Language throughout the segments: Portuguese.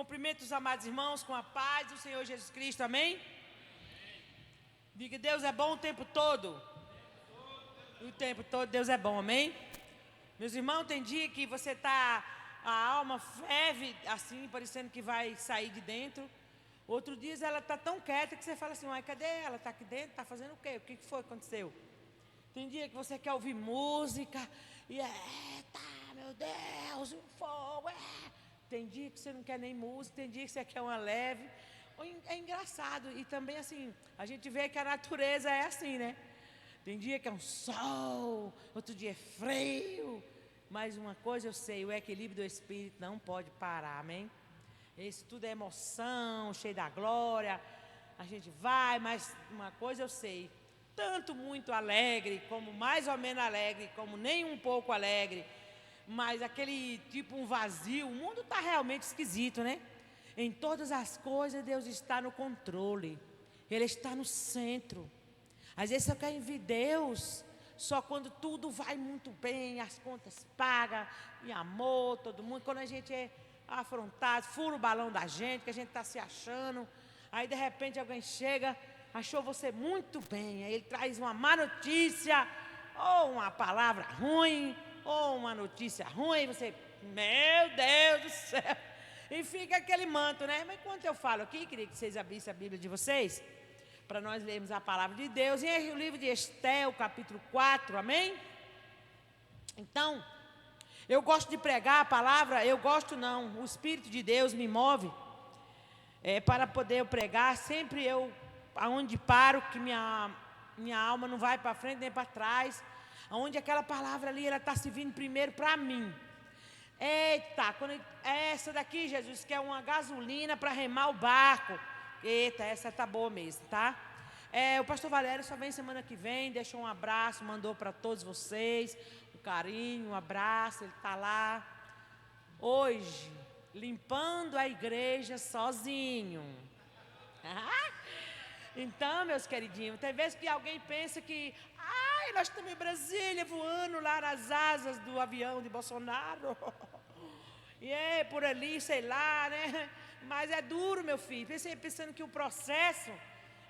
Cumprimento os amados irmãos com a paz do Senhor Jesus Cristo, amém? Diga, Deus é bom o tempo todo. O tempo todo Deus é bom, amém? Meus irmãos, tem dia que você está, a alma ferve assim, parecendo que vai sair de dentro. Outro dia ela está tão quieta que você fala assim, mas cadê ela? Está aqui dentro, está fazendo o quê? O que foi que aconteceu? Tem dia que você quer ouvir música e eita, meu Deus, o fogo, Tem dia que você não quer nem música, tem dia que você quer uma leve. É engraçado. E também assim, a gente vê que a natureza é assim, né? Tem dia que é um sol, outro dia é frio. Mas uma coisa eu sei, o equilíbrio do Espírito não pode parar, amém? Isso tudo é emoção, cheio da glória. A gente vai, mas uma coisa eu sei, tanto muito alegre, como mais ou menos alegre, como nem um pouco alegre. Mas aquele tipo um vazio, o mundo está realmente esquisito, né? Em todas as coisas Deus está no controle, Ele está no centro. Às vezes você quer ver Deus só quando tudo vai muito bem, as contas pagas, e amor, todo mundo. Quando a gente é afrontado, fura o balão da gente, que a gente está se achando, aí de repente alguém chega, achou você muito bem, aí ele traz uma má notícia, ou uma palavra ruim, ou uma notícia ruim, e você, meu Deus do céu, e fica aquele manto, né? Mas enquanto eu falo aqui, queria que vocês abrissem a Bíblia de vocês, para nós lermos a palavra de Deus, em o livro de Estel, capítulo 4, amém? Então, eu gosto de pregar a palavra, o Espírito de Deus me move, para poder eu pregar, sempre eu, aonde paro, que minha alma não vai para frente nem para trás, onde aquela palavra ali, ela está servindo primeiro para mim. Eita, essa daqui, Jesus, que é uma gasolina para remar o barco. Eita, essa tá boa mesmo, tá? O pastor Valério só vem semana que vem, deixou um abraço, mandou para todos vocês, um carinho, um abraço, ele está lá. Hoje, limpando a igreja sozinho. Então, meus queridinhos, tem vezes que alguém pensa que nós estamos em Brasília, voando lá nas asas do avião de Bolsonaro. E por ali, sei lá, né? Mas é duro, meu filho. Pensando que o processo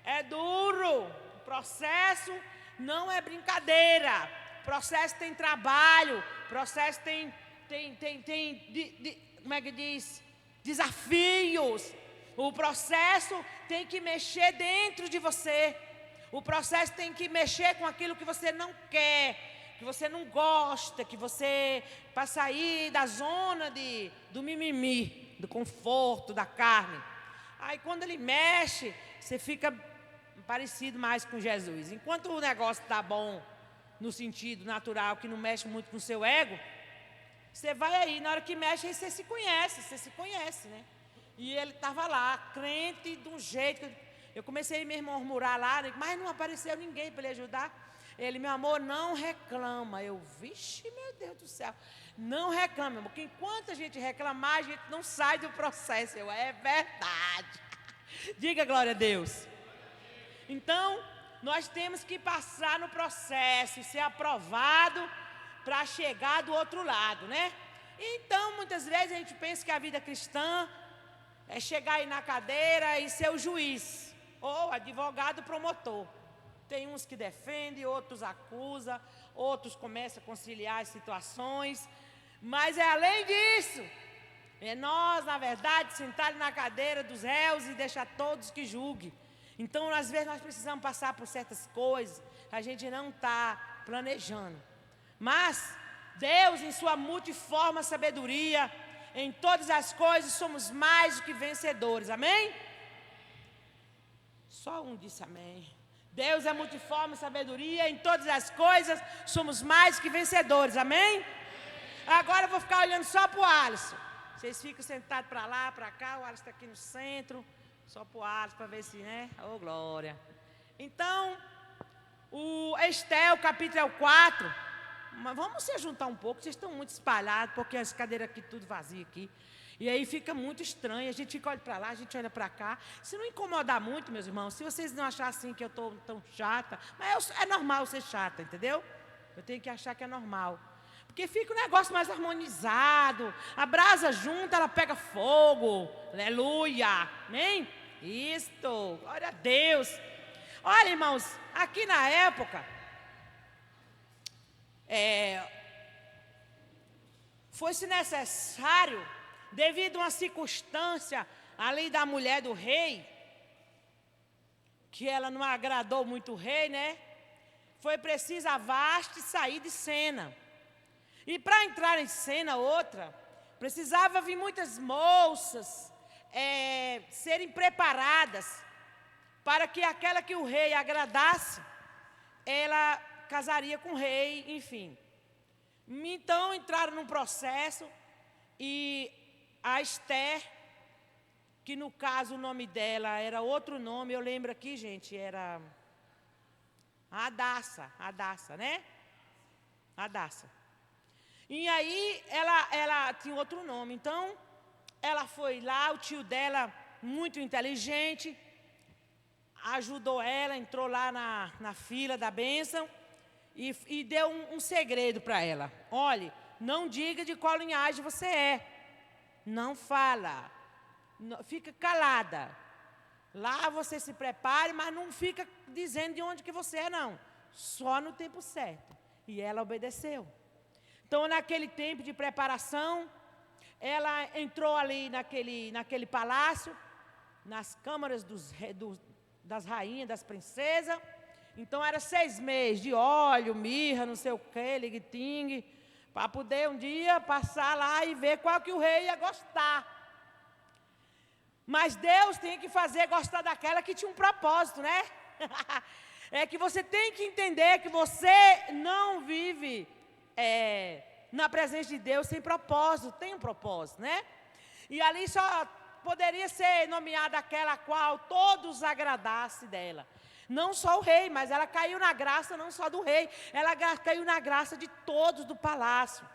é duro. O processo não é brincadeira. O processo tem trabalho. O processo tem como é que diz? Desafios. O processo tem que mexer dentro de você. O processo tem que mexer com aquilo que você não quer, que você não gosta, que você, para sair da zona do mimimi, do conforto, da carne. Aí quando ele mexe, você fica parecido mais com Jesus. Enquanto o negócio está bom, no sentido natural, que não mexe muito com o seu ego, você vai aí, na hora que mexe, aí você se conhece, né? E ele estava lá, crente de um jeito. Eu comecei a me murmurar lá, mas não apareceu ninguém para ele ajudar. Ele, meu amor, não reclama. Eu, vixe, meu Deus do céu, não reclama, porque enquanto a gente reclamar, a gente não sai do processo. Eu, é verdade. Diga glória a Deus. Então, nós temos que passar no processo e ser aprovado para chegar do outro lado, né? Então, muitas vezes a gente pensa que a vida cristã é chegar aí na cadeira e ser o juiz, ou advogado promotor. Tem uns que defendem, outros acusam, outros começam a conciliar as situações, mas é além disso, é nós, na verdade, sentar na cadeira dos réus e deixar todos que julguem. Então, às vezes, nós precisamos passar por certas coisas, a gente não está planejando, mas Deus, em sua multiforme sabedoria, em todas as coisas, somos mais do que vencedores, amém? Só um disse amém. Deus é multiforme sabedoria, em todas as coisas somos mais que vencedores, amém? Agora eu vou ficar olhando só para o Alisson. Vocês ficam sentados para lá, para cá, o Alisson está aqui no centro, só para o Alisson, para ver se, né? Oh, glória. Então, o Estel, capítulo 4, mas vamos se juntar um pouco, vocês estão muito espalhados, porque as cadeiras aqui, tudo vazio aqui. E aí fica muito estranho, a gente fica olha para lá, a gente olha para cá. Se não incomodar muito, meus irmãos, se vocês não acharem assim que eu estou tão chata, mas é normal ser chata, entendeu? Eu tenho que achar que é normal. que fica um negócio mais harmonizado. A brasa junta, ela pega fogo. Aleluia. Amém? Isto, glória a Deus. Olha, irmãos, aqui na época, foi-se necessário, devido a uma circunstância ali da mulher do rei, que ela não agradou muito o rei, né? Foi preciso a Vaste sair de cena. E para entrar em cena outra, precisava vir muitas moças serem preparadas para que aquela que o rei agradasse, ela casaria com o rei, enfim. Então entraram num processo e a Esther, que no caso o nome dela era outro nome, eu lembro aqui, gente, era Hadassa, né? Hadassa. E aí ela tinha outro nome, então ela foi lá, o tio dela, muito inteligente, ajudou ela, entrou lá na fila da bênção e deu um segredo para ela. Olhe, não diga de qual linhagem você é, não fala, fica calada. Lá você se prepare, mas não fica dizendo de onde que você é, não. Só no tempo certo. E ela obedeceu. Então, naquele tempo de preparação, ela entrou ali naquele palácio, nas câmaras das rainhas, das princesas. Então, era 6 meses de óleo, mirra, não sei o quê, ligue-tingue, para poder um dia passar lá e ver qual que o rei ia gostar. Mas Deus tem que fazer gostar daquela que tinha um propósito, né? É que você tem que entender que você não vive na presença de Deus sem propósito, tem um propósito, né? E ali só poderia ser nomeada aquela qual todos agradasse dela. Não só o rei, mas ela caiu na graça não só do rei, ela caiu na graça de todos do palácio.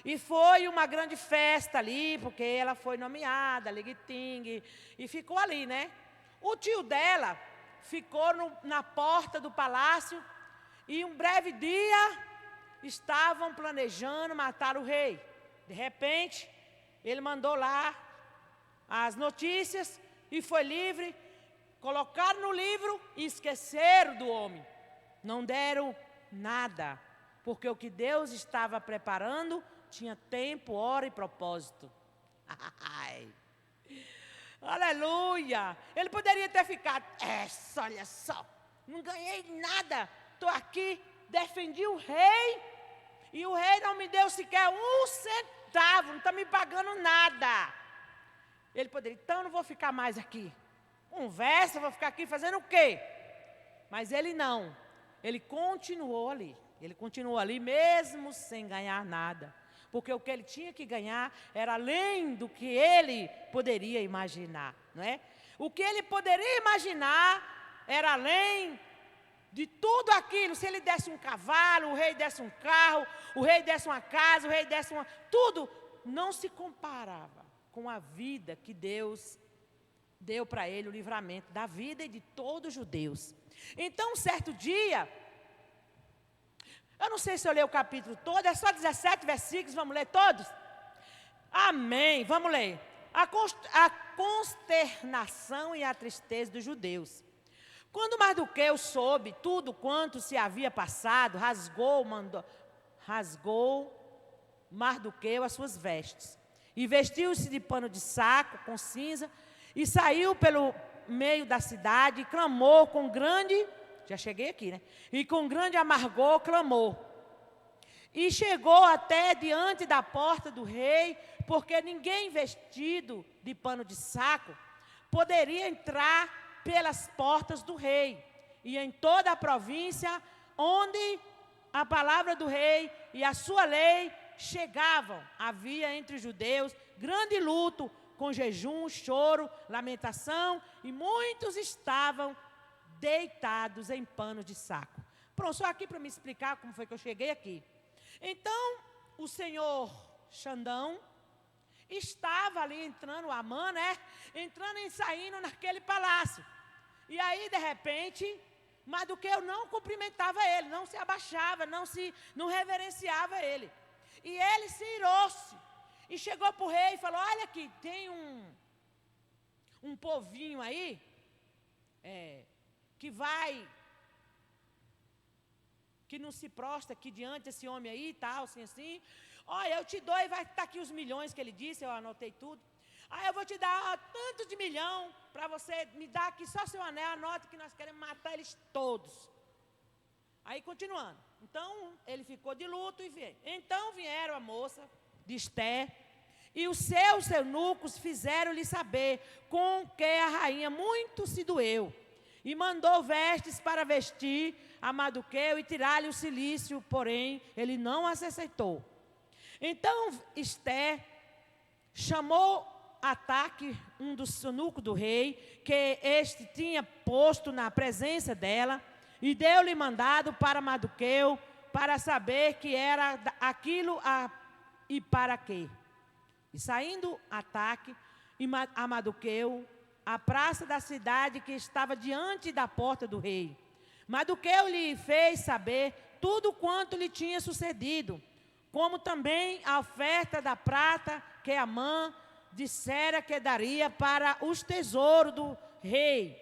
E foi uma grande festa ali, porque ela foi nomeada, ligue-tingue, e ficou ali, né? O tio dela ficou na porta do palácio e um breve dia estavam planejando matar o rei. De repente, ele mandou lá as notícias e foi livre. Colocaram no livro e esqueceram do homem. Não deram nada, porque o que Deus estava preparando tinha tempo, hora e propósito. Aleluia! Ele poderia ter ficado, olha só, não ganhei nada, estou aqui, defendi o rei, e o rei não me deu sequer um centavo, não está me pagando nada. Ele poderia, então não vou ficar mais aqui. Conversa, vou ficar aqui fazendo o quê? Mas ele não, ele continuou ali mesmo sem ganhar nada. Porque o que ele tinha que ganhar era além do que ele poderia imaginar, não é? O que ele poderia imaginar era além de tudo aquilo. Se ele desse um cavalo, o rei desse um carro, o rei desse uma casa, o rei desse tudo não se comparava com a vida que Deus deu para ele, o livramento da vida e de todos os judeus. Então, um certo dia, eu não sei se eu leio o capítulo todo, é só 17 versículos, vamos ler todos? Amém, vamos ler. A consternação e a tristeza dos judeus. Quando Mardoqueu soube tudo quanto se havia passado, rasgou Mardoqueu as suas vestes, e vestiu-se de pano de saco com cinza, e saiu pelo meio da cidade e clamou com grande... Já cheguei aqui, né? E com grande amargor clamou. E chegou até diante da porta do rei, porque ninguém vestido de pano de saco poderia entrar pelas portas do rei. E em toda a província, onde a palavra do rei e a sua lei chegavam, havia entre os judeus grande luto, com jejum, choro, lamentação, e muitos estavam deitados em panos de saco. Pronto, só aqui para me explicar como foi que eu cheguei aqui. Então, o senhor Xandão estava ali entrando, o Amã, né? Entrando e saindo naquele palácio. E aí, de repente, Mardoqueu não cumprimentava ele, não se abaixava, não reverenciava ele. E ele se irou-se e chegou para o rei e falou: olha aqui, tem um povinho aí que não se prostra aqui diante desse homem aí e tal, assim. Olha, eu te dou e vai estar aqui os milhões que ele disse, eu anotei tudo. Eu vou te dar tanto de milhão para você me dar aqui só seu anel, anota que nós queremos matar eles todos. Aí continuando. Então ele ficou de luto e veio. Então vieram a moça de Esté e os seus eunucos fizeram-lhe saber com que a rainha muito se doeu. E mandou vestes para vestir a Mardoqueu e tirar-lhe o cilício, porém ele não as aceitou. Então Esté chamou Ataque, um dos eunucos do rei, que este tinha posto na presença dela, e deu-lhe mandado para Mardoqueu, para saber que era aquilo e para quê. E saindo Ataque a Mardoqueu, a praça da cidade que estava diante da porta do rei. Mardoqueu lhe fez saber tudo quanto lhe tinha sucedido, como também a oferta da prata que Amã dissera que daria para os tesouros do rei,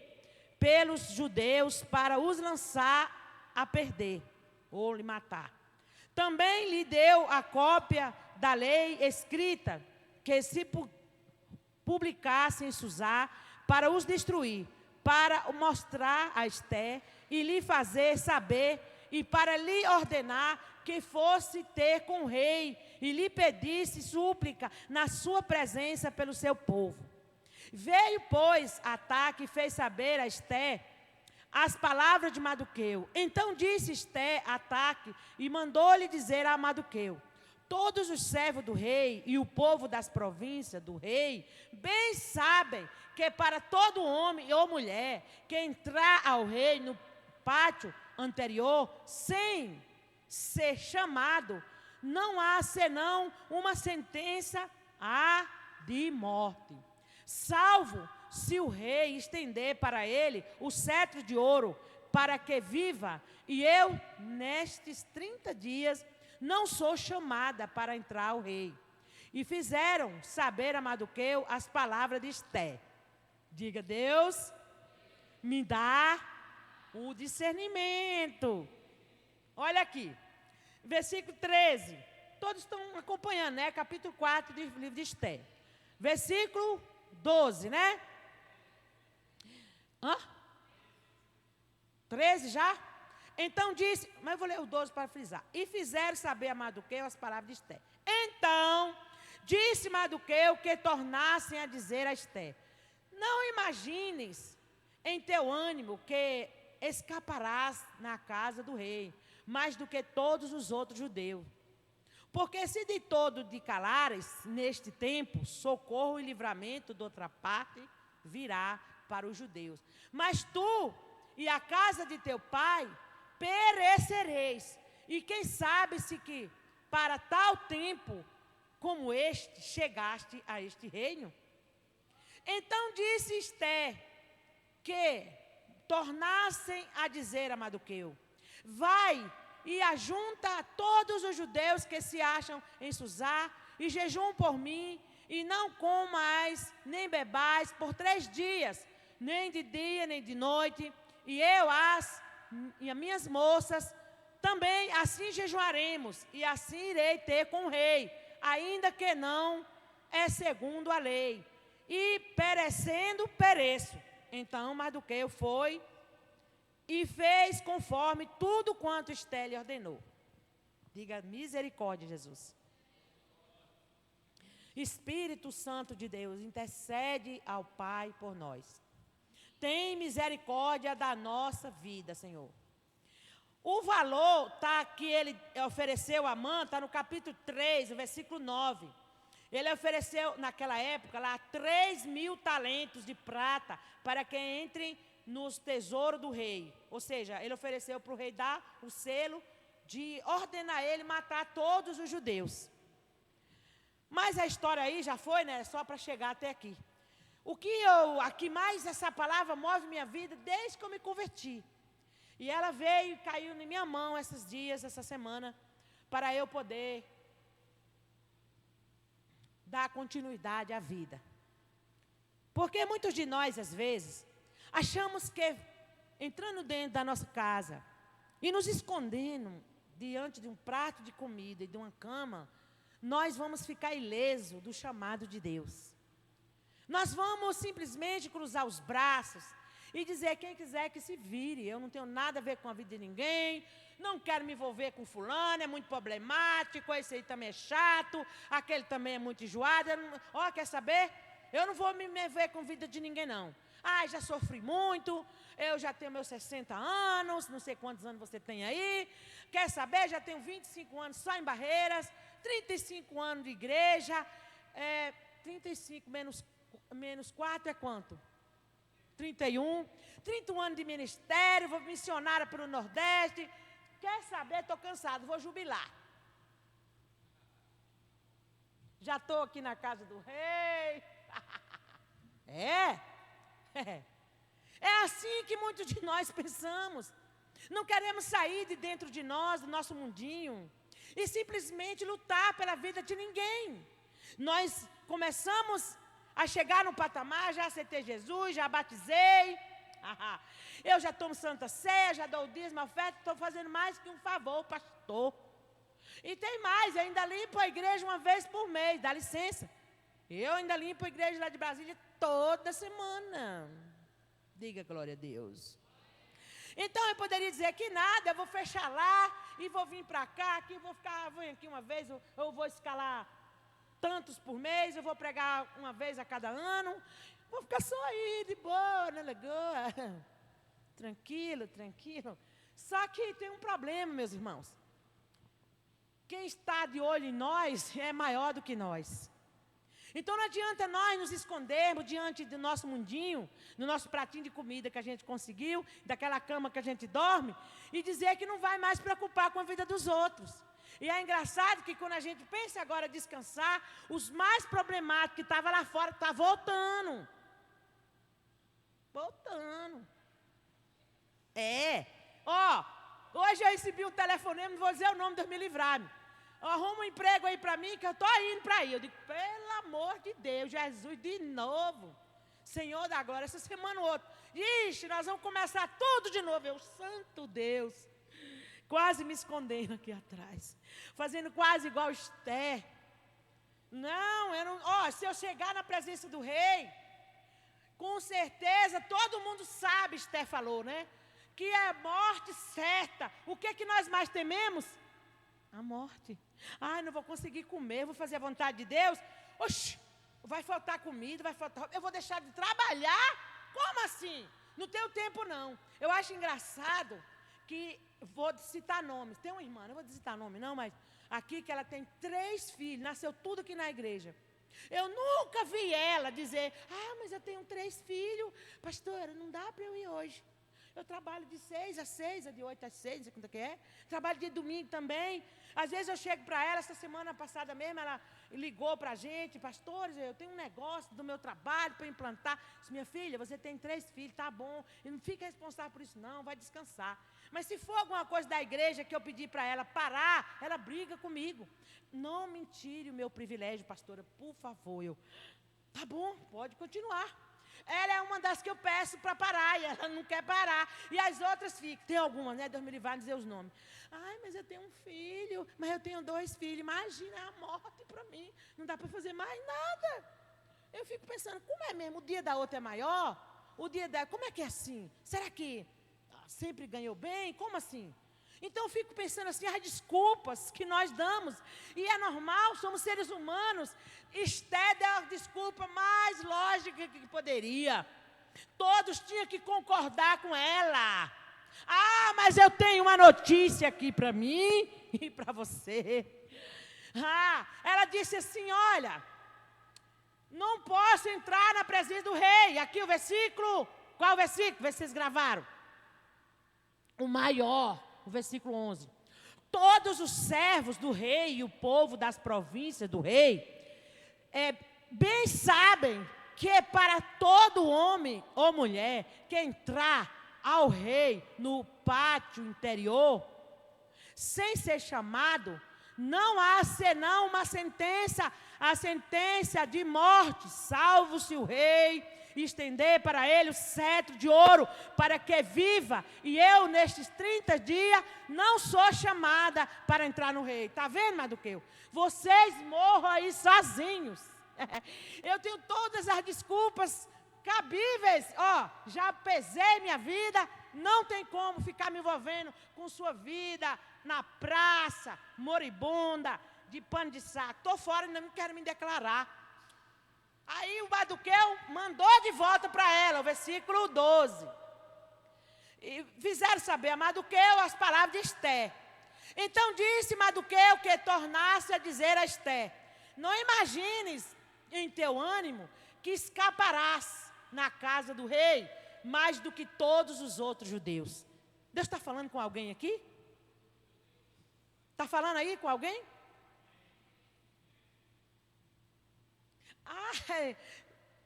pelos judeus, para os lançar a perder, ou lhe matar. Também lhe deu a cópia da lei escrita, que se publicasse em Susá, para os destruir, para mostrar a Esté e lhe fazer saber, e para lhe ordenar que fosse ter com o rei, e lhe pedisse súplica na sua presença pelo seu povo. Veio, pois, Ataque e fez saber a Esté as palavras de Mardoqueu. Então disse Esté a Ataque e mandou-lhe dizer a Mardoqueu: todos os servos do rei e o povo das províncias do rei bem sabem que para todo homem ou mulher que entrar ao rei no pátio anterior sem ser chamado, não há senão uma sentença de morte, salvo se o rei estender para ele o cetro de ouro, para que viva, e eu nestes 30 dias não sou chamada para entrar ao rei. E fizeram saber a Mardoqueu as palavras de Esté. Diga: Deus me dá o discernimento. Olha aqui, versículo 13. Todos estão acompanhando, né? Capítulo 4 do livro de Esté. Versículo 12, né? 13 já? Então disse, mas eu vou ler o 12 para frisar. E fizeram saber a Mardoqueu as palavras de Esté. Então disse Mardoqueu que tornassem a dizer a Esté: não imagines em teu ânimo que escaparás na casa do rei, mais do que todos os outros judeus. Porque se de todo te calares neste tempo, socorro e livramento de outra parte virá para os judeus. Mas tu e a casa de teu pai perecereis. E quem sabe se que para tal tempo como este chegaste a este reino? Então disse Esté que tornassem a dizer a Mardoqueu: vai e ajunta todos os judeus que se acham em Susá, e jejum por mim, e não comais nem bebais por 3 dias, nem de dia nem de noite, e eu e as minhas moças também assim jejuaremos, e assim irei ter com o rei, ainda que não é segundo a lei, e perecendo, pereço. Então Mardoqueu foi e fez conforme tudo quanto Esté lhe ordenou. Diga: misericórdia, Jesus. Espírito Santo de Deus, intercede ao Pai por nós. Tem misericórdia da nossa vida, Senhor. O valor que ele ofereceu a Amã, está no capítulo 3, no versículo 9. Ele ofereceu, naquela época, lá 3.000 talentos de prata para que entrem nos tesouros do rei. Ou seja, ele ofereceu para o rei dar o selo de ordenar ele matar todos os judeus. Mas a história aí já foi, né? Só para chegar até aqui. O que aqui mais essa palavra move minha vida desde que eu me converti. E ela veio e caiu na minha mão esses dias, essa semana, para eu poder dar continuidade à vida. Porque muitos de nós, às vezes, achamos que entrando dentro da nossa casa e nos escondendo diante de um prato de comida e de uma cama, nós vamos ficar ilesos do chamado de Deus. Nós vamos simplesmente cruzar os braços e dizer: quem quiser que se vire, eu não tenho nada a ver com a vida de ninguém, não quero me envolver com fulano, é muito problemático, esse aí também é chato, aquele também é muito enjoado, quer saber? Eu não vou me envolver com a vida de ninguém, não. Já sofri muito, eu já tenho meus 60 anos, não sei quantos anos você tem aí, quer saber? Já tenho 25 anos só em Barreiras, 35 anos de igreja, 35 menos 4 é quanto? 31 anos de ministério, vou missionária para o Nordeste, quer saber? Estou cansado, vou jubilar. Já estou aqui na casa do rei. É assim que muitos de nós pensamos. Não queremos sair de dentro de nós, do nosso mundinho, e simplesmente lutar pela vida de ninguém. Nós começamos a chegar no patamar: já aceitei Jesus, já batizei, eu já tomo Santa Ceia, já dou o dízimo, a oferta, estou fazendo mais que um favor, pastor. E tem mais, eu ainda limpo a igreja uma vez por mês, dá licença. Eu ainda limpo a igreja lá de Brasília toda semana. Diga glória a Deus. Então eu poderia dizer que nada, eu vou fechar lá e vou vir para cá, aqui vou aqui uma vez, eu vou escalar tantos por mês, eu vou pregar uma vez a cada ano, vou ficar só aí, de boa, né, legal, tranquilo. Só que tem um problema, meus irmãos. Quem está de olho em nós é maior do que nós. Então não adianta nós nos escondermos diante do nosso mundinho, do nosso pratinho de comida que a gente conseguiu, daquela cama que a gente dorme, e dizer que não vai mais preocupar com a vida dos outros. E é engraçado que quando a gente pensa agora descansar, os mais problemáticos que estavam lá fora estão voltando. Hoje eu recebi um telefonema, não vou dizer o nome, Deus me livrar-me. Arruma um emprego aí para mim, que eu estou indo para aí. Eu digo: pelo amor de Deus, Jesus, de novo. Senhor da glória, essa semana ou outra. Ixi, nós vamos começar tudo de novo. Eu, santo Deus. Quase me escondendo aqui atrás. Fazendo quase igual Esther. Não, eu não. Se eu chegar na presença do rei, com certeza todo mundo sabe, Esther falou, né? Que é morte certa. O que é que nós mais tememos? A morte. Não vou conseguir comer, vou fazer a vontade de Deus. Oxi, vai faltar comida, eu vou deixar de trabalhar? Como assim? Não tenho tempo, não. Eu acho engraçado que, vou citar nomes, tem uma irmã, não vou citar nome não, mas aqui que ela tem 3 filhos, nasceu tudo aqui na igreja. Eu nunca vi ela dizer: mas eu tenho 3 filhos, pastora, não dá para eu ir hoje. Eu trabalho de 6 às 6, de 8 às 6, não sei quanto que é. Trabalho de domingo também. Às vezes eu chego para ela, essa semana passada mesmo, ela ligou para a gente: pastores, eu tenho um negócio do meu trabalho para implantar. Eu disse: minha filha, você tem 3 filhos, tá bom. E não fica responsável por isso não, vai descansar. Mas se for alguma coisa da igreja que eu pedir para ela parar, ela briga comigo. Não me tire o meu privilégio, pastora, por favor. Tá bom, pode continuar. Ela é uma das que eu peço para parar, e ela não quer parar. E as outras ficam. Tem algumas, né? Deus me livre, dizer os nomes. Mas eu tenho um filho, mas eu tenho 2 filhos. Imagina a morte para mim. Não dá para fazer mais nada. Eu fico pensando, como é mesmo? O dia da outra é maior? O dia da... Como é que é assim? Será que sempre ganhou bem? Como assim? Então eu fico pensando assim, as desculpas que nós damos. E é normal, somos seres humanos. Esther deu a desculpa mais lógica que poderia. Todos tinham que concordar com ela. Mas eu tenho uma notícia aqui para mim e para você. Ela disse assim: olha, não posso entrar na presença do rei. Aqui o versículo, qual o versículo? Vocês gravaram? O maior. O versículo 11. Todos os servos do rei e o povo das províncias do rei bem sabem que é para todo homem ou mulher que entrar ao rei no pátio interior, sem ser chamado, não há senão uma sentença, a sentença de morte, salvo-se o rei, e estender para ele o cetro de ouro, para que viva, e eu nestes 30 dias não sou chamada para entrar no rei. Está vendo, Mardoqueu? Vocês morram aí sozinhos. Eu tenho todas as desculpas cabíveis, já pesei minha vida, não tem como ficar me envolvendo com sua vida na praça, moribunda, de pano de saco. Estou fora, ainda não quero me declarar. Aí o Mardoqueu mandou de volta para ela, o versículo 12. E fizeram saber a Mardoqueu as palavras de Esther. Então disse Mardoqueu que tornasse a dizer a Esther: não imagines em teu ânimo que escaparás na casa do rei mais do que todos os outros judeus. Deus está falando com alguém aqui? Está falando aí com alguém?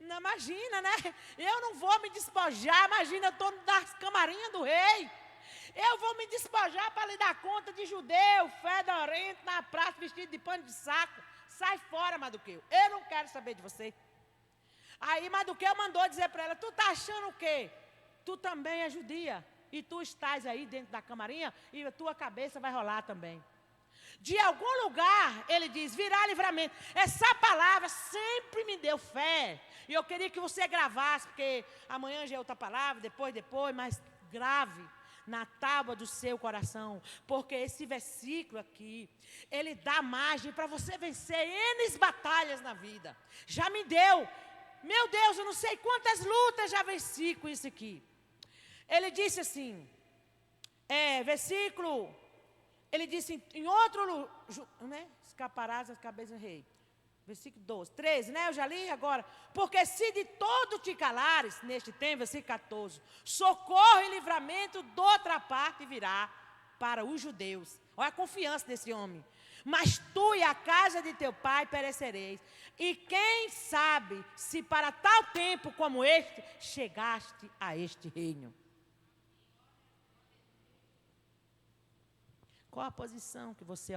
Não, imagina, né? Eu não vou me despojar. Imagina, eu estou nas camarinhas do rei. Eu vou me despojar para lhe dar conta de judeu, fedorento, na praça, vestido de pano de saco. Sai fora, Mardoqueu. Eu não quero saber de você. Aí Mardoqueu mandou dizer para ela: tu está achando o quê? Tu também é judia. E tu estás aí dentro da camarinha e a tua cabeça vai rolar também. De algum lugar, ele diz, virá livramento. Essa palavra sempre me deu fé. E eu queria que você gravasse, porque amanhã já é outra palavra, depois, mas grave na tábua do seu coração. Porque esse versículo aqui, ele dá margem para você vencer N batalhas na vida. Já me deu. Meu Deus, eu não sei quantas lutas já venci com isso aqui. Ele disse assim, versículo... Ele disse em outro, né? Escaparás as cabeças do rei. Versículo 12, 13, né? Eu já li agora. Porque se de todo te calares, neste tempo, versículo 14, socorro e livramento de outra parte virá para os judeus. Olha a confiança desse homem. Mas tu e a casa de teu pai perecereis. E quem sabe se para tal tempo como este, chegaste a este reino. Qual a posição que você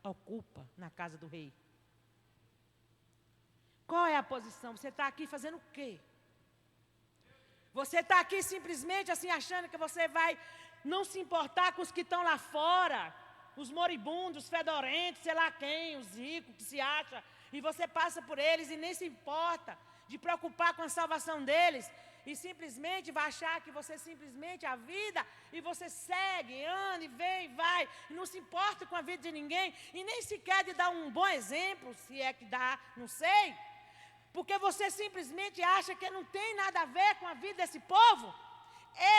ocupa na casa do rei? Qual é a posição? Você está aqui fazendo o quê? Você está aqui simplesmente assim achando que você vai não se importar com os que estão lá fora, os moribundos, os fedorentos, sei lá quem, os ricos que se acham, e você passa por eles e nem se importa de preocupar com a salvação deles. E simplesmente vai achar que você simplesmente a vida, e você segue, anda e vem, vai, e não se importa com a vida de ninguém, e nem sequer de dar um bom exemplo, se é que dá, não sei, porque você simplesmente acha que não tem nada a ver com a vida desse povo.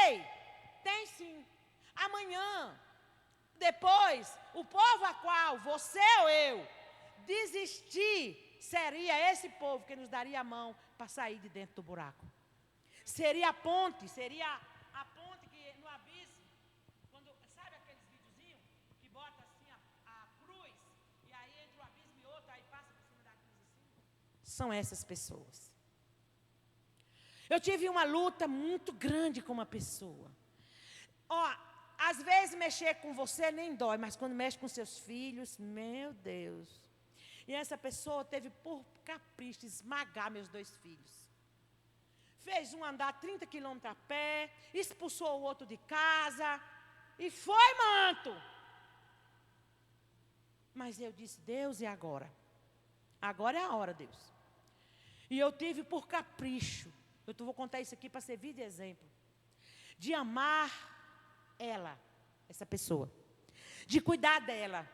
Ei, tem sim. Amanhã, depois, o povo a qual você ou eu desistir, seria esse povo que nos daria a mão para sair de dentro do buraco. Seria a ponte que no abismo, quando, sabe aqueles videozinhos que bota assim a cruz, e aí entre um abismo e outro, aí passa por cima da cruz assim? São essas pessoas. Eu tive uma luta muito grande com uma pessoa. Às vezes mexer com você nem dói, mas quando mexe com seus filhos, meu Deus. E essa pessoa teve por capricho esmagar meus 2 filhos. Fez um andar 30 quilômetros a pé, expulsou o outro de casa, e foi manto. Mas eu disse, Deus, e agora? Agora é a hora, Deus. E eu tive por capricho, eu vou contar isso aqui para servir de exemplo, de amar ela, essa pessoa, de cuidar dela,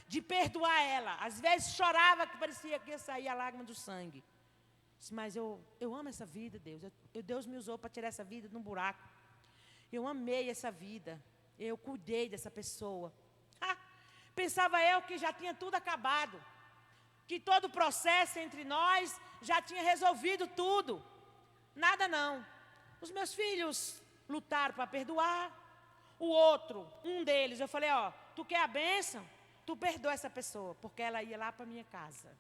de perdoar ela. Às vezes chorava que parecia que ia sair a lágrima do sangue. Mas eu amo essa vida, Deus. Deus me usou para tirar essa vida de um buraco. Eu amei essa vida. Eu cuidei dessa pessoa. Pensava eu que já tinha tudo acabado. Que todo o processo entre nós já tinha resolvido tudo. Nada não. Os meus filhos lutaram para perdoar. O outro, um deles, eu falei, tu quer a bênção? Tu perdoa essa pessoa, porque ela ia lá para a minha casa.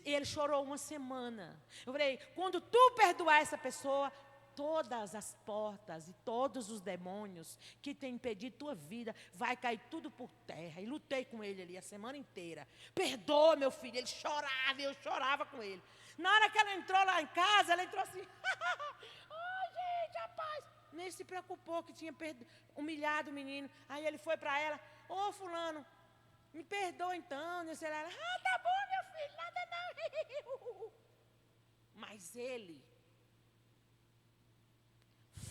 Ele chorou uma semana. Eu falei, quando tu perdoar essa pessoa, todas as portas e todos os demônios que têm impedido tua vida, vai cair tudo por terra. E lutei com ele ali a semana inteira. Perdoa, meu filho. Ele chorava e eu chorava com ele. Na hora que ela entrou lá em casa, ela entrou assim. Ai, gente, rapaz. Nem se preocupou que tinha humilhado o menino. Aí ele foi para ela. Ô, fulano, me perdoa então. Ela, tá bom, meu filho, nada não. Mas ele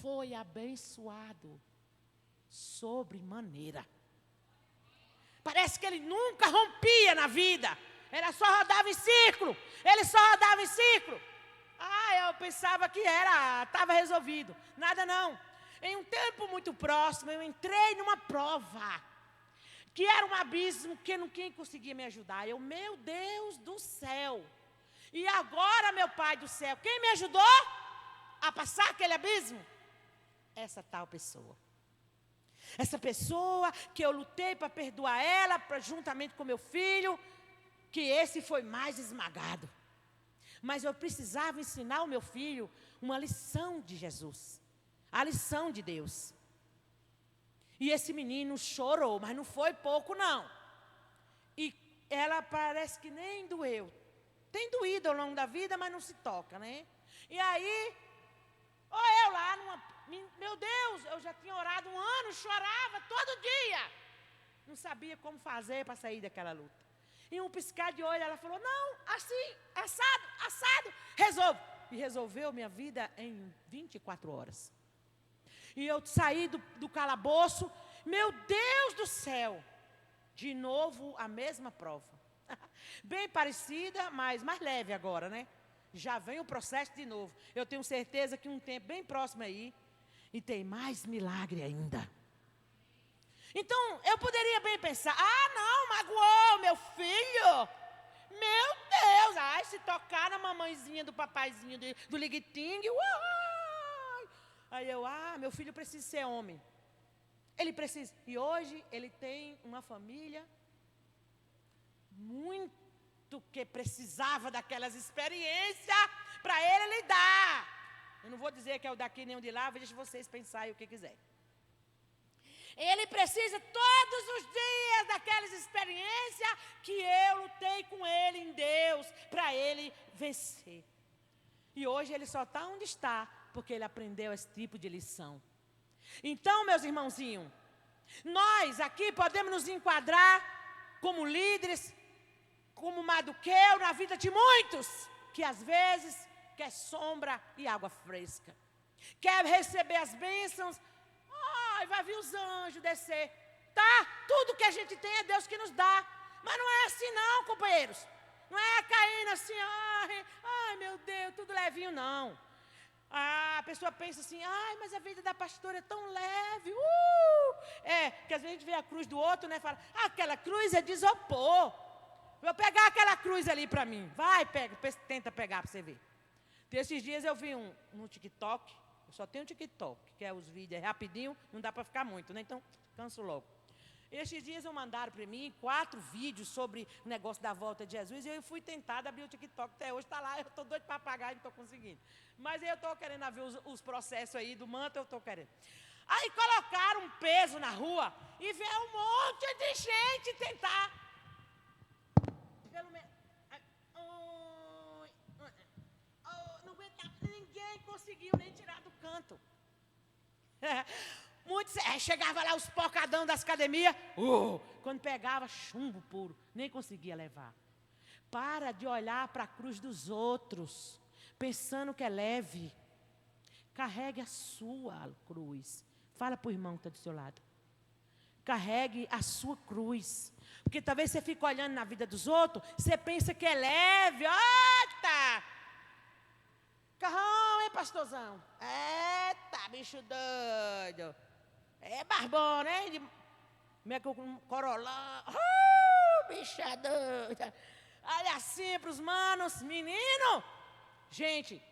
foi abençoado sobremaneira. Parece que ele nunca rompia na vida. Ele só rodava em círculo. Eu pensava que estava resolvido. Nada não. Em um tempo muito próximo, eu entrei numa prova, que era um abismo que ninguém conseguia me ajudar. Meu Deus do céu. E agora, meu Pai do céu, quem me ajudou a passar aquele abismo? Essa tal pessoa. Essa pessoa que eu lutei para perdoar ela, juntamente com meu filho, que esse foi mais esmagado. Mas eu precisava ensinar o meu filho uma lição de Jesus. A lição de Deus. E esse menino chorou, mas não foi pouco não. E ela parece que nem doeu. Tem doído ao longo da vida, mas não se toca, né? E aí, eu lá, meu Deus, eu já tinha orado 1 ano, chorava todo dia. Não sabia como fazer para sair daquela luta. Em um piscar de olho, ela falou, não, assim, assado, resolvo. E resolveu minha vida em 24 horas. E eu saí do calabouço, meu Deus do céu, de novo a mesma prova. Bem parecida, mas mais leve agora, né? Já vem o processo de novo. Eu tenho certeza que um tempo bem próximo aí, e tem mais milagre ainda. Então, eu poderia bem pensar, não, magoou meu filho. Meu Deus, se tocar na mamãezinha do papaizinho do Liguiting, aí eu, meu filho precisa ser homem. Ele precisa. E hoje ele tem uma família muito que precisava daquelas experiências para ele lidar. Eu não vou dizer que é o daqui nem o de lá, deixa vocês pensarem o que quiser. Ele precisa todos os dias daquelas experiências que eu lutei com ele em Deus, para ele vencer. E hoje ele só está onde está, porque ele aprendeu esse tipo de lição. Então, meus irmãozinhos, nós aqui podemos nos enquadrar como líderes, como Maduqueu, na vida de muitos, que às vezes quer sombra e água fresca. Quer receber as bênçãos, vai vir os anjos descer. Tudo que a gente tem é Deus que nos dá. Mas não é assim não, companheiros. Não é caindo assim, meu Deus, tudo levinho, não. A pessoa pensa assim, mas a vida da pastora é tão leve. Que às vezes a gente vê a cruz do outro, né? Fala, aquela cruz é de isopor. Vou pegar aquela cruz ali para mim. Vai, tenta pegar para você ver. Esses dias eu vi no TikTok. Eu só tenho TikTok, que é os vídeos rapidinho, não dá para ficar muito, né? Então, canso logo. Esses dias mandaram para mim 4 vídeos sobre o negócio da volta de Jesus, e eu fui tentada abrir o TikTok, até hoje está lá, eu estou doido para apagar e não estou conseguindo. Mas eu estou querendo ver os processos aí do manto, eu estou querendo. Aí colocaram um peso na rua, e veio um monte de gente tentar. Pelo menos... não aguentava, ninguém conseguiu nem tirar do canto. Muitos, chegava lá os pocadão das academias, quando pegava chumbo puro, nem conseguia levar. Para de olhar para a cruz dos outros, pensando que é leve. Carregue a sua cruz. Fala para o irmão que está do seu lado. Carregue a sua cruz. Porque talvez você fique olhando na vida dos outros, você pensa que é leve. Eita! Carrão, hein, pastorzão? Eita, bicho doido. É barbão, né? Como é que eu corolão? Bicha doida. Olha assim para os manos, menino. Gente,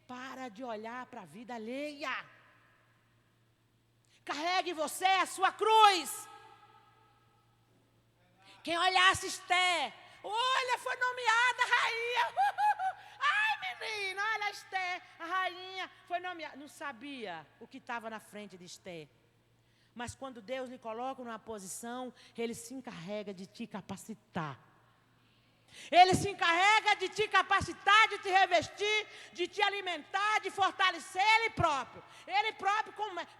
para de olhar para a vida alheia. Carregue você a sua cruz. Quem olhasse Esther, olha, foi nomeada rainha. Ai, menino. menina, olha a Esther, a rainha, foi nomeada. Não sabia o que estava na frente de Esther. Mas quando Deus lhe coloca numa posição, Ele se encarrega de te capacitar. Ele se encarrega de te capacitar, de te revestir, de te alimentar, de fortalecer Ele próprio. Ele próprio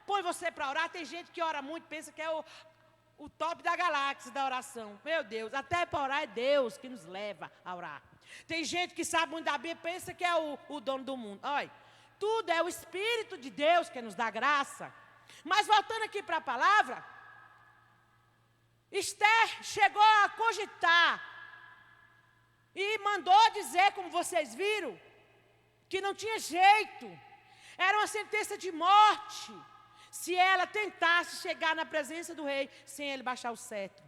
põe você para orar. Tem gente que ora muito, pensa que é o top da galáxia da oração. Meu Deus, até para orar é Deus que nos leva a orar. Tem gente que sabe muito da Bíblia, pensa que é o dono do mundo. Olha, tudo é o Espírito de Deus que nos dá graça. Mas voltando aqui para a palavra, Esther chegou a cogitar e mandou dizer, como vocês viram, que não tinha jeito. Era uma sentença de morte se ela tentasse chegar na presença do rei sem ele baixar o cetro.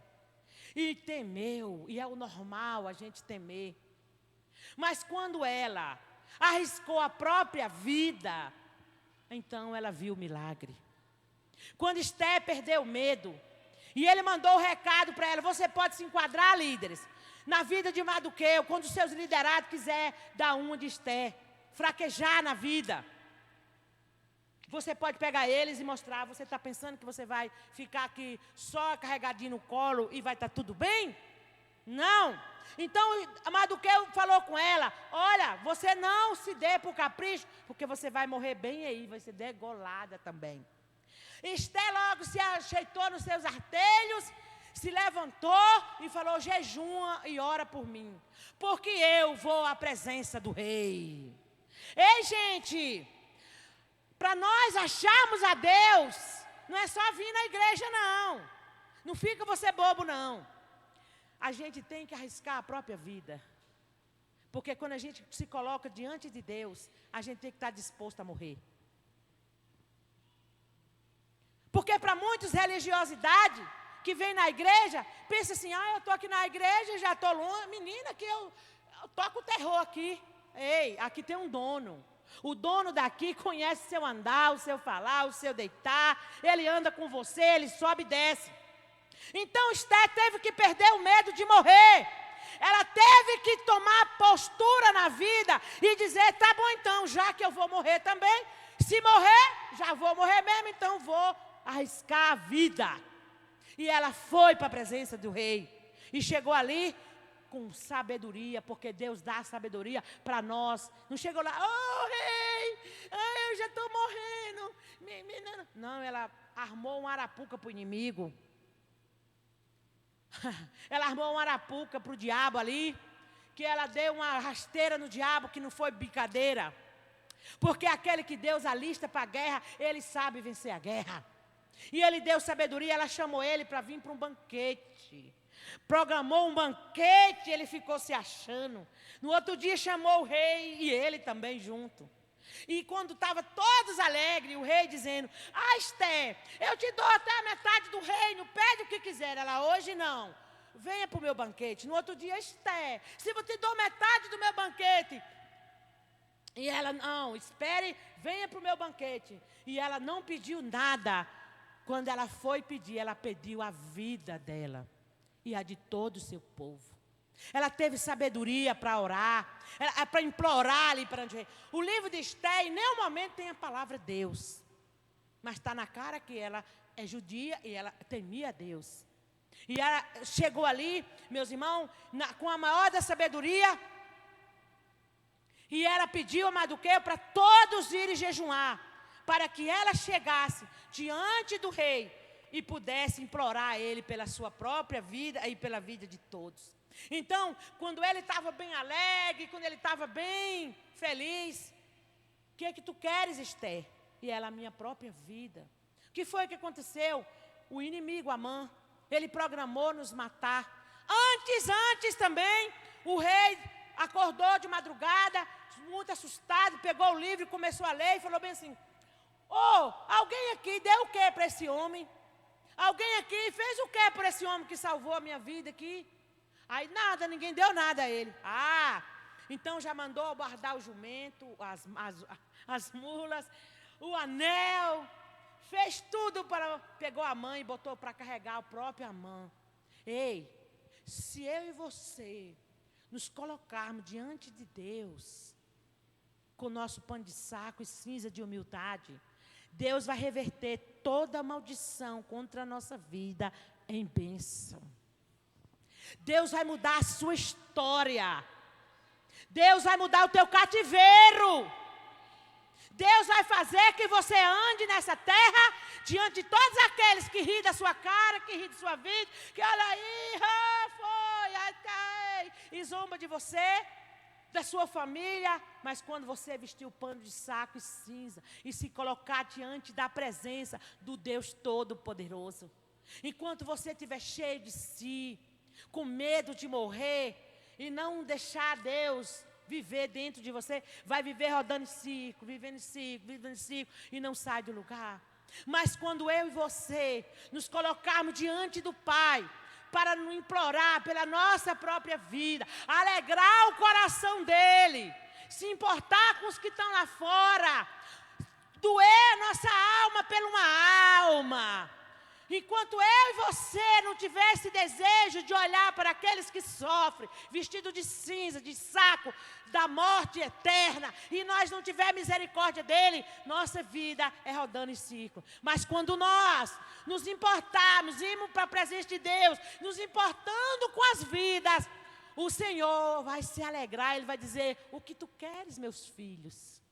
E temeu, e é o normal a gente temer. Mas quando ela arriscou a própria vida, então ela viu o milagre. Quando Esther perdeu o medo, e ele mandou o recado para ela: você pode se enquadrar, líderes, na vida de Mardoqueu, quando os seus liderados quiser dar uma de Esther, fraquejar na vida. Você pode pegar eles e mostrar. Você está pensando que você vai ficar aqui só carregadinho no colo e vai estar tudo bem? Não. Então, Mardoqueu falou com ela: olha, você não se dê por capricho, porque você vai morrer bem aí, vai ser degolada também. Esther logo se ajeitou nos seus artelhos, se levantou e falou: jejuma e ora por mim, porque eu vou à presença do rei. Ei, gente, para nós acharmos a Deus, não é só vir na igreja, não. Não fica você bobo, não. A gente tem que arriscar a própria vida. Porque quando a gente se coloca diante de Deus, a gente tem que estar disposto a morrer. Porque para muitos, religiosidade que vem na igreja, pensa assim: eu estou aqui na igreja, já estou longe. Menina, que eu toco o terror aqui. Ei, aqui tem um dono. O dono daqui conhece o seu andar, o seu falar, o seu deitar. Ele anda com você, ele sobe e desce. Então Esther teve que perder o medo de morrer. Ela teve que tomar postura na vida e dizer: tá bom então, já que eu vou morrer também, se morrer, já vou morrer mesmo, então vou arriscar a vida. E ela foi para a presença do rei. E chegou ali com sabedoria, porque Deus dá sabedoria para nós. Não chegou lá: rei, eu já estou morrendo. Não, ela armou uma arapuca para o inimigo. Ela armou uma arapuca para o diabo ali, que ela deu uma rasteira no diabo, que não foi brincadeira. Porque aquele que Deus alista para a guerra, ele sabe vencer a guerra. E ele deu sabedoria, ela chamou ele para vir para um banquete. Programou um banquete, ele ficou se achando. No outro dia chamou o rei e ele também junto. E quando estavam todos alegres, o rei dizendo: Esther, eu te dou até a metade do reino, pede o que quiser. Ela: hoje não, venha para o meu banquete. No outro dia: Esther, se eu te dou metade do meu banquete. E ela: não, espere, venha para o meu banquete. E ela não pediu nada. Quando ela foi pedir, ela pediu a vida dela e a de todo o seu povo. Ela teve sabedoria para orar, para implorar ali perante o rei. O livro de Esther, em nenhum momento tem a palavra Deus. Mas está na cara que ela é judia e ela temia a Deus. E ela chegou ali, meus irmãos, com a maior da sabedoria. E ela pediu a Mardoqueu para todos irem jejuar, para que ela chegasse diante do rei e pudesse implorar a ele pela sua própria vida e pela vida de todos. Então, quando ele estava bem alegre, quando ele estava bem feliz: o que é que tu queres, Esther? E ela: a minha própria vida. O que foi que aconteceu? O inimigo, Amã, ele programou nos matar. Antes também, o rei acordou de madrugada, muito assustado, pegou o livro e começou a ler e falou bem assim: alguém aqui deu o que para esse homem? Alguém aqui fez o que por esse homem que salvou a minha vida aqui? Aí nada, ninguém deu nada a ele. Então já mandou guardar o jumento, as mulas, o anel, fez tudo pegou a mãe e botou para carregar o próprio Amã. Ei, se eu e você nos colocarmos diante de Deus, com o nosso pano de saco e cinza de humildade, Deus vai reverter toda a maldição contra a nossa vida em bênção. Deus vai mudar a sua história. Deus vai mudar o teu cativeiro. Deus vai fazer que você ande nessa terra diante de todos aqueles que riem da sua cara, que riem de sua vida, que olha aí, foi, ai, e zomba de você, da sua família. Mas quando você vestir o pano de saco e cinza e se colocar diante da presença do Deus Todo-Poderoso, enquanto você estiver cheio de si, com medo de morrer e não deixar Deus viver dentro de você, vai viver rodando em círculo, vivendo em círculo, e não sai do lugar. Mas quando eu e você nos colocarmos diante do Pai, para nos implorar pela nossa própria vida, alegrar o coração dEle, se importar com os que estão lá fora, doer nossa alma por uma alma. Enquanto eu e você não tiver esse desejo de olhar para aqueles que sofrem, vestido de cinza, de saco, da morte eterna, e nós não tiver misericórdia dele, nossa vida é rodando em círculo. Mas quando nós nos importarmos, irmos para a presença de Deus, nos importando com as vidas, o Senhor vai se alegrar, Ele vai dizer: o que tu queres, meus filhos?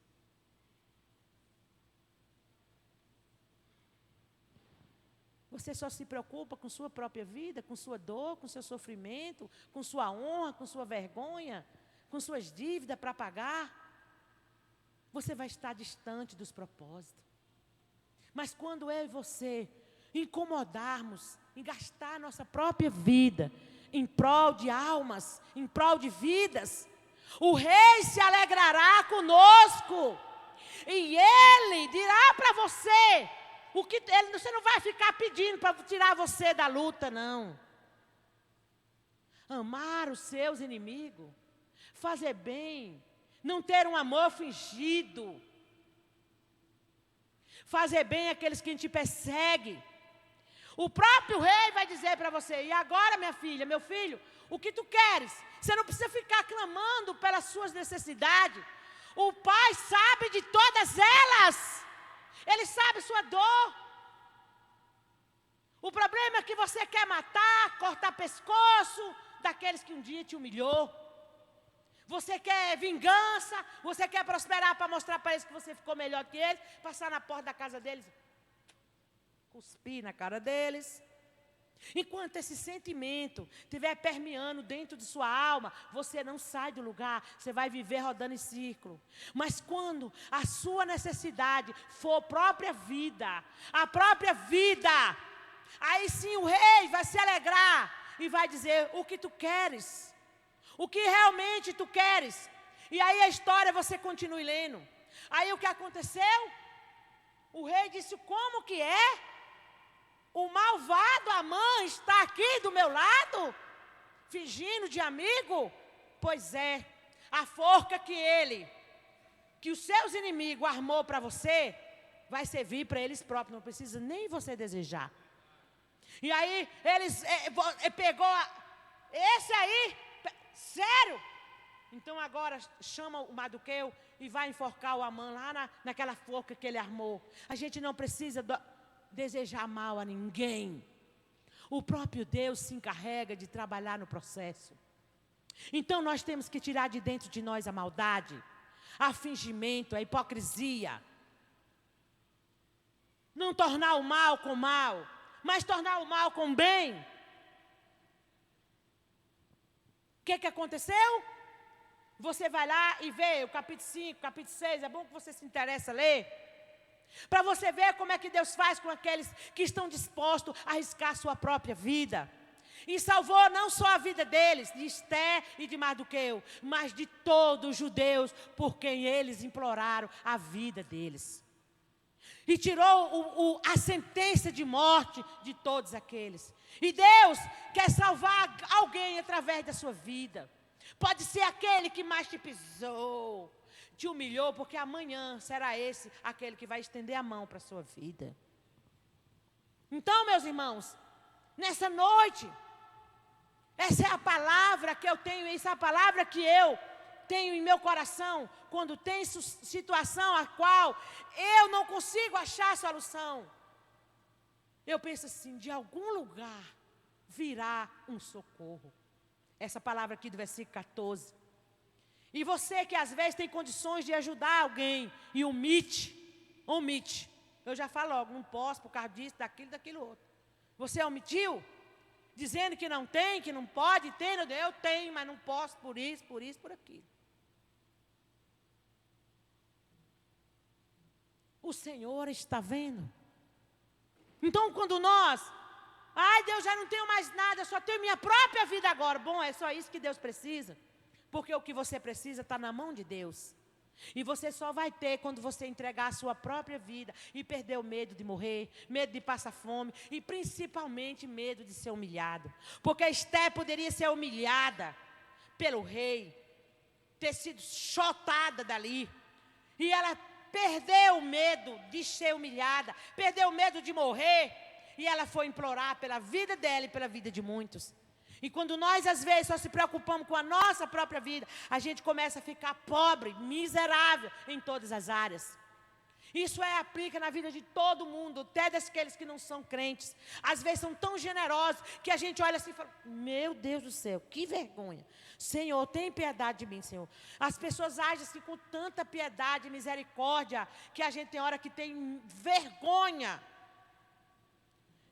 Você só se preocupa com sua própria vida, com sua dor, com seu sofrimento, com sua honra, com sua vergonha, com suas dívidas para pagar. Você vai estar distante dos propósitos. Mas quando eu e você incomodarmos em gastar nossa própria vida em prol de almas, em prol de vidas, o Rei se alegrará conosco. E Ele dirá para você: você não vai ficar pedindo para tirar você da luta, não. Amar os seus inimigos, fazer bem, não ter um amor fingido, fazer bem àqueles que te perseguem. O próprio Rei vai dizer para você: e agora, minha filha, meu filho, o que tu queres? Você não precisa ficar clamando pelas suas necessidades. O Pai sabe de todas elas. Ele sabe sua dor. O problema é que você quer matar, cortar pescoço daqueles que um dia te humilhou. Você quer vingança, você quer prosperar para mostrar para eles que você ficou melhor que eles, passar na porta da casa deles, cuspir na cara deles. Enquanto esse sentimento estiver permeando dentro de sua alma, você não sai do lugar, você vai viver rodando em círculo. Mas quando a sua necessidade for a própria vida, aí sim o Rei vai se alegrar e vai dizer: o que tu queres? O que realmente tu queres? E aí a história você continue lendo. Aí o que aconteceu? O Rei disse: como que é? O malvado Amã está aqui do meu lado, fingindo de amigo? Pois é, a forca que os seus inimigos armou para você, vai servir para eles próprios, não precisa nem você desejar. E aí, pegou, esse aí, sério? Então agora chama o Mardoqueu e vai enforcar o Amã lá naquela forca que ele armou. A gente não precisa desejar mal a ninguém. O próprio Deus se encarrega de trabalhar no processo. Então nós temos que tirar de dentro de nós a maldade, a fingimento, a hipocrisia. Não tornar o mal com mal, mas tornar o mal com bem. O que aconteceu? Você vai lá e vê o capítulo 5, capítulo 6, é bom que você se interesse a ler. Para você ver como é que Deus faz com aqueles que estão dispostos a arriscar sua própria vida. E salvou não só a vida deles, de Esté e de Mardoqueu, mas de todos os judeus por quem eles imploraram a vida deles. E tirou a sentença de morte de todos aqueles. E Deus quer salvar alguém através da sua vida. Pode ser aquele que mais te pisou, te humilhou, porque amanhã será esse aquele que vai estender a mão para a sua vida. Então, meus irmãos, nessa noite, essa é a palavra que eu tenho, essa é a palavra que eu tenho em meu coração, quando tem situação a qual eu não consigo achar solução, eu penso assim, de algum lugar virá um socorro. Essa palavra aqui do versículo 14. E você que às vezes tem condições de ajudar alguém e omite. Eu já falo logo, não posso por causa disso, daquilo outro. Você omitiu? Dizendo que não tem, que não pode, tem, eu tenho, mas não posso por isso, por aquilo. O Senhor está vendo. Então quando nós, Deus, já não tenho mais nada, eu só tenho minha própria vida agora. Bom, é só isso que Deus precisa. Porque o que você precisa está na mão de Deus. E você só vai ter quando você entregar a sua própria vida e perder o medo de morrer, medo de passar fome e principalmente medo de ser humilhado. Porque Esté poderia ser humilhada pelo rei, ter sido chotada dali. E ela perdeu o medo de ser humilhada, perdeu o medo de morrer. E ela foi implorar pela vida dela e pela vida de muitos. E quando nós, às vezes, só se preocupamos com a nossa própria vida, a gente começa a ficar pobre, miserável em todas as áreas. Isso aplica na vida de todo mundo, até daqueles que não são crentes. Às vezes são tão generosos que a gente olha assim e fala, meu Deus do céu, que vergonha. Senhor, tem piedade de mim, Senhor. As pessoas agem assim com tanta piedade e misericórdia, que a gente tem hora que tem vergonha.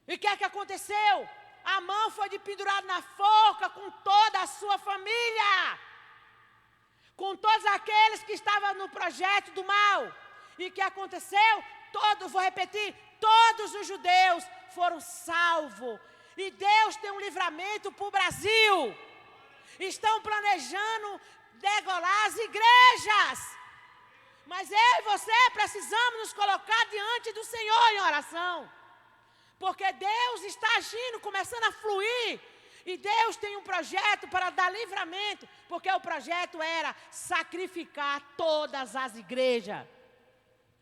E o que é que aconteceu? Amã foi pendurado na forca com toda a sua família, com todos aqueles que estavam no projeto do mal. E o que aconteceu? Vou repetir, todos os judeus foram salvos. E Deus tem um livramento para o Brasil. Estão planejando degolar as igrejas. Mas eu e você precisamos nos colocar diante do Senhor em oração. Porque Deus está agindo, começando a fluir. E Deus tem um projeto para dar livramento. Porque o projeto era sacrificar todas as igrejas.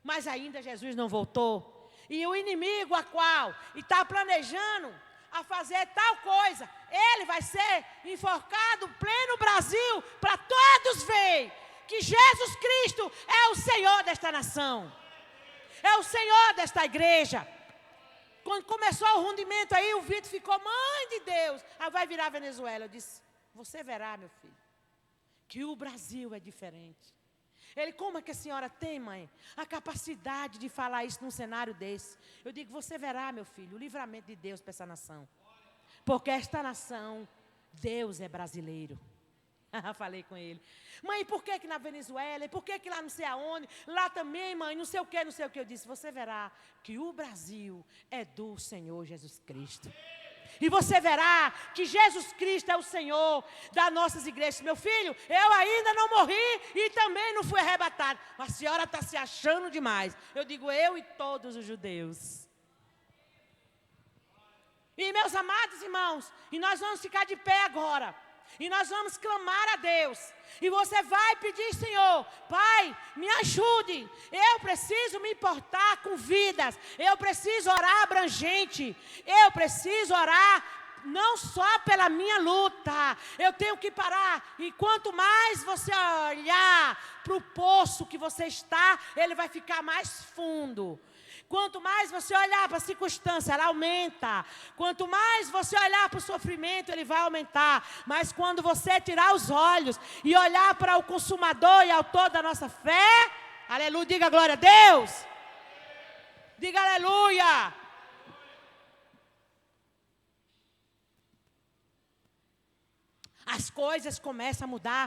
Mas ainda Jesus não voltou. E o inimigo a qual está planejando a fazer tal coisa, ele vai ser enforcado pleno Brasil para todos verem que Jesus Cristo é o Senhor desta nação. É o Senhor desta igreja. Quando começou o rundimento aí, o Vitor ficou, mãe de Deus, aí vai virar Venezuela. Eu disse, você verá, meu filho, que o Brasil é diferente. Ele, como é que a senhora tem, mãe, a capacidade de falar isso num cenário desse? Eu digo, você verá, meu filho, o livramento de Deus para essa nação. Porque esta nação, Deus é brasileiro. Falei com ele. Mãe, por que na Venezuela? E por que lá não sei aonde? Lá também, mãe, não sei o que. Eu disse, você verá que o Brasil é do Senhor Jesus Cristo. E você verá que Jesus Cristo é o Senhor das nossas igrejas. Meu filho, eu ainda não morri e também não fui arrebatado. Mas a senhora está se achando demais. Eu digo, eu e todos os judeus. E meus amados irmãos, e nós vamos ficar de pé agora. E nós vamos clamar a Deus. E você vai pedir, Senhor, Pai, me ajude. Eu preciso me importar com vidas. Eu preciso orar abrangente. Eu preciso orar não só pela minha luta. Eu tenho que parar. E quanto mais você olhar para o poço que você está, ele vai ficar mais fundo. Quanto mais você olhar para a circunstância, ela aumenta. Quanto mais você olhar para o sofrimento, ele vai aumentar. Mas quando você tirar os olhos e olhar para o consumador e autor da nossa fé, aleluia, diga glória a Deus. Diga aleluia. As coisas começam a mudar.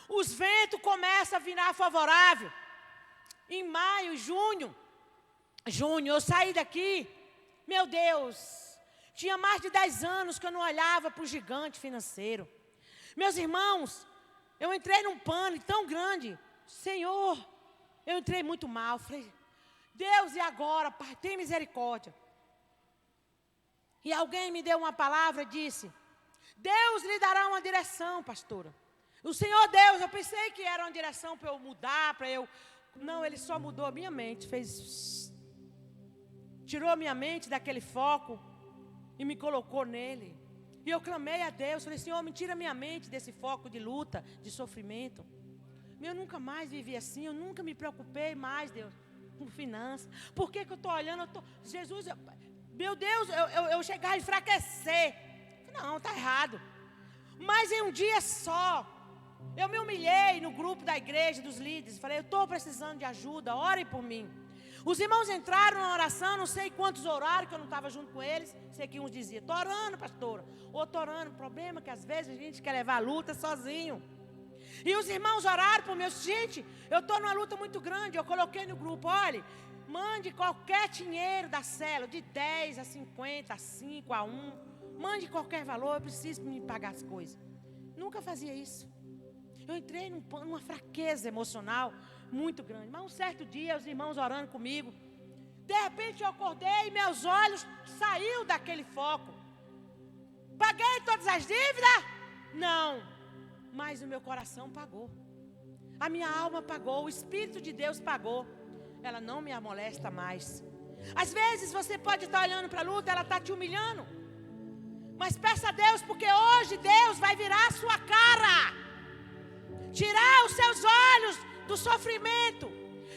Os ventos começam a virar favorável. Em maio, junho, eu saí daqui, meu Deus, tinha mais de 10 anos que eu não olhava para o gigante financeiro. Meus irmãos, eu entrei num pânico tão grande. Senhor, eu entrei muito mal. Falei, Deus, e agora, Pai, tem misericórdia. E alguém me deu uma palavra e disse, Deus lhe dará uma direção, pastora. O Senhor Deus, eu pensei que era uma direção para eu mudar, para eu... Não, Ele só mudou a minha mente, tirou a minha mente daquele foco e me colocou nele. E eu clamei a Deus, falei, Senhor, me tira minha mente desse foco de luta, de sofrimento. Eu nunca mais vivi assim, eu nunca me preocupei mais, Deus, com finanças. Por que eu estou olhando? Jesus, meu Deus, eu chegar a enfraquecer. Não, está errado. Mas em um dia só, eu me humilhei no grupo da igreja, dos líderes. Falei, eu estou precisando de ajuda, orem por mim. Os irmãos entraram na oração, não sei quantos oraram, que eu não estava junto com eles. Sei que uns diziam, estou orando, pastora. Ou estou orando. O problema é que às vezes a gente quer levar a luta sozinho. E os irmãos oraram por mim. Gente, eu estou numa luta muito grande. Eu coloquei no grupo, olha, mande qualquer dinheiro da célula, de 10 a 50, a 5, a 1. Mande qualquer valor, eu preciso me pagar as coisas. Nunca fazia isso. Eu entrei numa fraqueza emocional muito grande. Mas um certo dia, os irmãos orando comigo, de repente eu acordei e meus olhos saíram daquele foco. Paguei todas as dívidas? Não. Mas o meu coração pagou. A minha alma pagou. O Espírito de Deus pagou. Ela não me amolesta mais. Às vezes você pode estar olhando para a luta, ela está te humilhando. Mas peça a Deus, porque hoje Deus vai virar a sua cara. Tirar os seus olhos do sofrimento.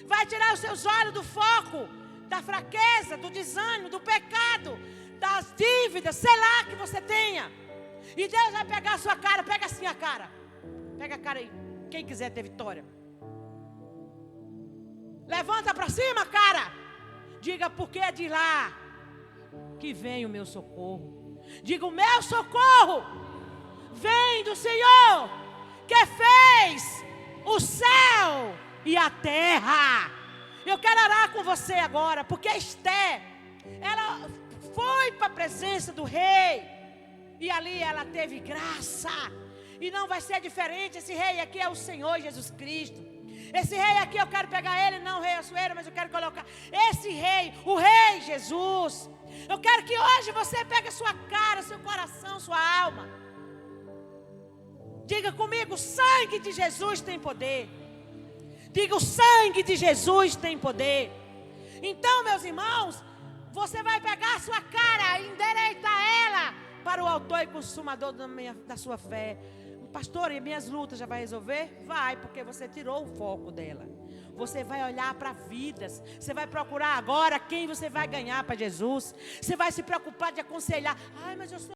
Vai tirar os seus olhos do foco, da fraqueza, do desânimo, do pecado, das dívidas, sei lá que você tenha. E Deus vai pegar a sua cara. Pega assim a cara. Pega a cara aí. Quem quiser ter vitória. Levanta para cima, cara. Diga, porque é de lá que vem o meu socorro. Diga, o meu socorro vem do Senhor, que fez o céu e a terra. Eu quero orar com você agora, porque Esté, ela foi para a presença do rei, e ali ela teve graça. E não vai ser diferente. Esse rei aqui é o Senhor Jesus Cristo. Esse rei aqui eu quero pegar ele, não o rei Assuero, mas eu quero colocar esse rei, o rei Jesus. Eu quero que hoje você pegue a sua cara, seu coração, sua alma. Diga comigo, o sangue de Jesus tem poder. Diga, o sangue de Jesus tem poder. Então, meus irmãos, você vai pegar a sua cara, endireitar ela para o autor e consumador da sua fé. Pastor, e minhas lutas já vai resolver? Vai, porque você tirou o foco dela. Você vai olhar para vidas. Você vai procurar agora quem você vai ganhar para Jesus. Você vai se preocupar de aconselhar. Ai, mas eu sou